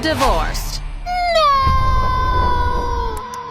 Divorced.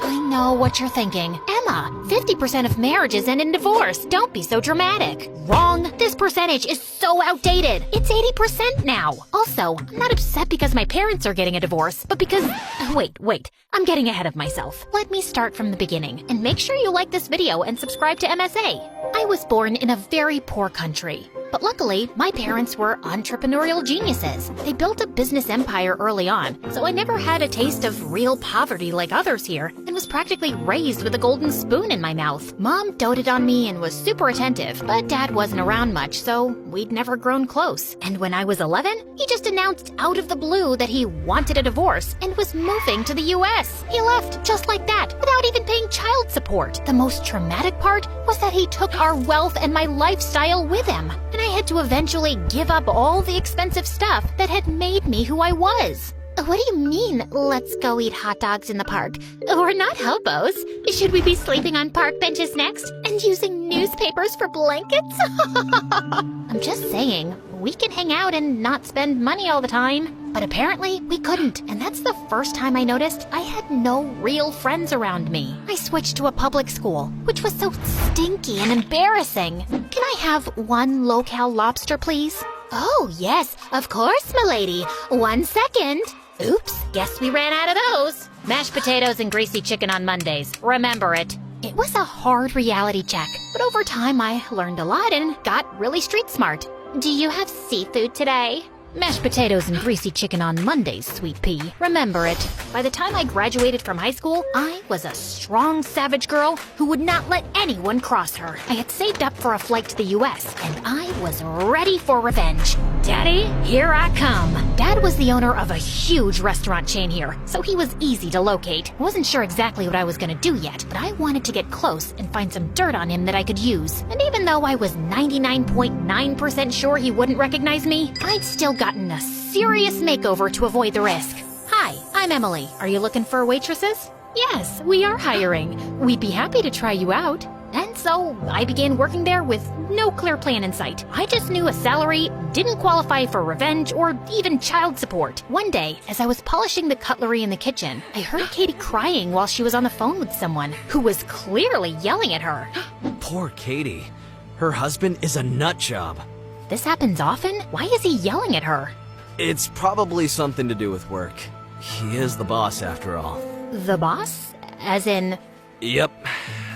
I know what you're thinking. Emma, 50% of marriages end in divorce. Don't be so dramatic. Wrong. This percentage is so outdated. It's 80% now. Also, I'm not upset because my parents are getting a divorce, but because... Wait. I'm getting ahead of myself. Let me start from the beginning. And make sure you like this video and subscribe to MSA. I was born in a very poor country. But luckily, my parents were entrepreneurial geniuses. They built a business empire early on, so I never had a taste of real poverty like others here, and was practically raised with a golden spoon in my mouth. Mom doted on me and was super attentive, but Dad wasn't around much, so we'd never grown close. And when I was 11, he just announced out of the blue that he wanted a divorce and was moving to the US. He left just like that, without even paying child support. The most traumatic part was that he took our wealth and my lifestyle with him. And I had to eventually give up all the expensive stuff that had made me who I was. What do you mean, let's go eat hot dogs in the park? We're not hobos. Should we be sleeping on park benches next and using newspapers for blankets? I'm just saying, we can hang out and not spend money all the time. But apparently, we couldn't, and that's the first time I noticed I had no real friends around me. I switched to a public school, which was so stinky and embarrassing. Can I have one local lobster, please? Oh, yes, of course, milady. 1 second. Oops, guess we ran out of those. Mashed potatoes and greasy chicken on Mondays. Remember it. It was a hard reality check, but over time I learned a lot and got really street smart. Do you have seafood today? Mashed potatoes and greasy chicken on Mondays, sweet pea. Remember it. By the time I graduated from high school, I was a strong, savage girl who would not let anyone cross her. I had saved up for a flight to the US, and I was ready for revenge. Daddy, here I come. Dad was the owner of a huge restaurant chain here, so he was easy to locate. I wasn't sure exactly what I was gonna do yet, but I wanted to get close and find some dirt on him that I could use. And even though I was 99.9% sure he wouldn't recognize me, I'd still gotten a serious makeover to avoid the risk. Hi, I'm Emily. Are you looking for waitresses? Yes, we are hiring. We'd be happy to try you out. And so I began working there with no clear plan in sight. I just knew a salary didn't qualify for revenge or even child support. One day, as I was polishing the cutlery in the kitchen, I heard Katie crying while she was on the phone with someone who was clearly yelling at her. Poor Katie. Her husband is a nut job. This happens often? Why is he yelling at her? It's probably something to do with work. He is the boss after all. The boss? As in... Yep,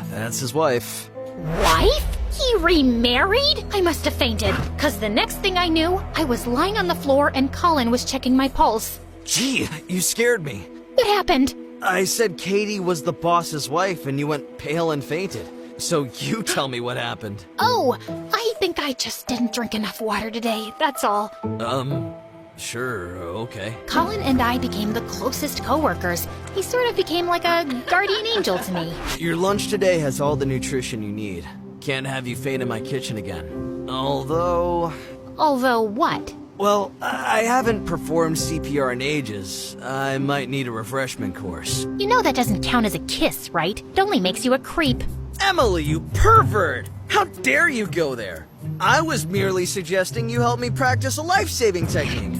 that's his wife. Wife? He remarried? I must have fainted, cause the next thing I knew, I was lying on the floor and Colin was checking my pulse. Gee, you scared me. What happened? I said Katie was the boss's wife and you went pale and fainted. So you tell me what happened. Oh, I think I just didn't drink enough water today, that's all. Sure, okay. Colin and I became the closest co-workers. He sort of became like a guardian angel to me. Your lunch today has all the nutrition you need. Can't have you faint in my kitchen again. Although What? Well, I haven't performed CPR in ages. I might need a refreshment course. You know that doesn't count as a kiss, right? It only makes you a creep. Emily, you pervert! How dare you go there? I was merely suggesting you help me practice a life-saving technique.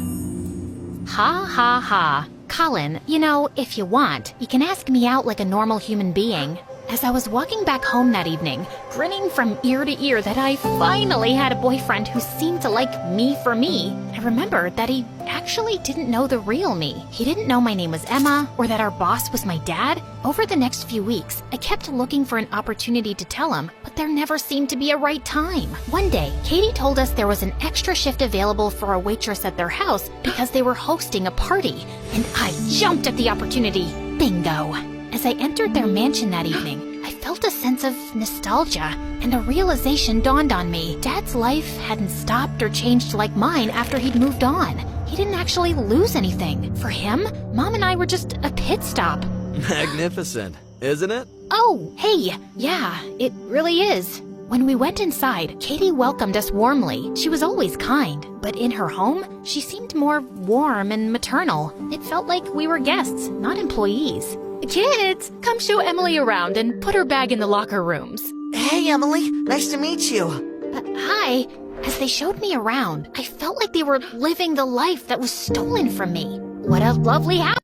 Ha ha ha. Colin, you know, if you want, you can ask me out like a normal human being. As I was walking back home that evening, grinning from ear to ear that I finally had a boyfriend who seemed to like me for me, I remembered that he actually didn't know the real me. He didn't know my name was Emma or that our boss was my dad. Over the next few weeks, I kept looking for an opportunity to tell him, but there never seemed to be a right time. One day, Katie told us there was an extra shift available for a waitress at their house because they were hosting a party, and I jumped at the opportunity. Bingo! As I entered their mansion that evening, I felt a sense of nostalgia, and a realization dawned on me. Dad's life hadn't stopped or changed like mine after he'd moved on. He didn't actually lose anything. For him, Mom and I were just a pit stop. Magnificent, isn't it? Oh, hey, yeah, it really is. When we went inside, Katie welcomed us warmly. She was always kind, but in her home, she seemed more warm and maternal. It felt like we were guests, not employees. Kids, come show Emily around and put her bag in the locker rooms. Hey, Emily. Nice to meet you. Hi. As they showed me around, I felt like they were living the life that was stolen from me. What a lovely house.